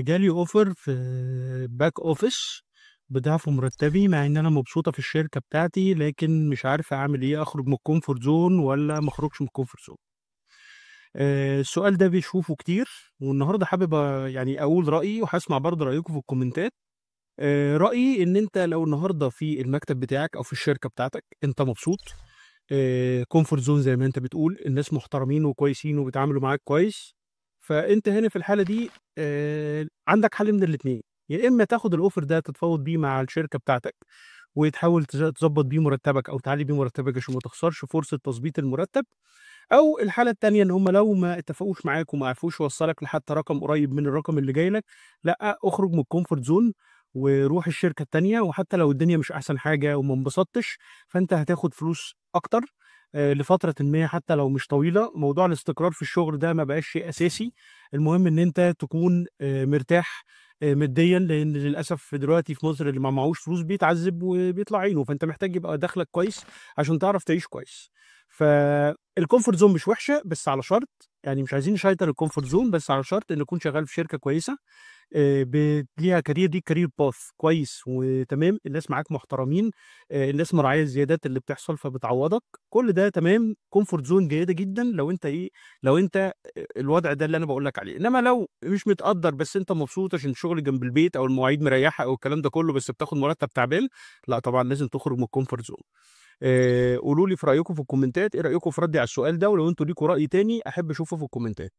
جالي اوفر في باك اوفيس بضعف مرتبي، مع ان انا مبسوطه في الشركه بتاعتي، لكن مش عارفه اعمل ايه، اخرج من الكومفورت زون ولا ما اخرجش من الكومفورت زون. السؤال ده بيشوفه كتير، والنهارده حابب يعني اقول رايي، وهسمع برضه رايكم في الكومنتات. رايي ان انت لو النهارده في المكتب بتاعك او في الشركه بتاعتك انت مبسوط، كومفورت زون زي ما انت بتقول، الناس محترمين وكويسين وبيتعاملوا معاك كويس، فانت هنا في الحاله دي عندك حل من الاثنين. يا اما تاخد الاوفر ده تتفاوض بيه مع الشركه بتاعتك وتحاول تظبط بيه مرتبك او تعلي بيه مرتبك عشان ما تخسرش فرصه تظبيط المرتب، او الحاله التانيه ان هم لو ما اتفقوش معاك وما عرفوش يوصلك لحتى رقم قريب من الرقم اللي جاي لك، لا اخرج من الكومفورت زون وروح الشركه التانيه، وحتى لو الدنيا مش احسن حاجه وما انبسطتش فانت هتاخد فلوس اكتر لفتره ما، حتى لو مش طويله. موضوع الاستقرار في الشغل ده ما بقاش شيء اساسي، المهم ان انت تكون مرتاح ماديا، لان للاسف دلوقتي في مصر اللي ما معهوش فلوس بيتعذب وبيطلع عينه، فانت محتاج يبقى دخلك كويس عشان تعرف تعيش كويس. فالكومفورت زون مش وحشه، بس على شرط، يعني مش عايزين نشيطر الكومفورت زون، بس على شرط ان نكون شغال في شركه كويسه ليها كارير، دي كارير باث كويس وتمام، الناس معاك محترمين، الناس مراعيه الزيادات اللي بتحصل فبتعوضك، كل ده تمام، كومفورت زون جيده جدا لو انت ايه، لو انت الوضع ده اللي انا بقول لك عليه. انما لو مش متقدر بس انت مبسوط عشان الشغل جنب البيت او المواعيد مريحه او الكلام ده كله، بس بتاخد مرتب تعبان، لا طبعا لازم تخرج من الكومفورت زون. قولوا لي في رايكم في الكومنتات، ايه رايكم في ردي على السؤال ده، ولو انتوا ليكوا راي تاني احب اشوفه في الكومنتات.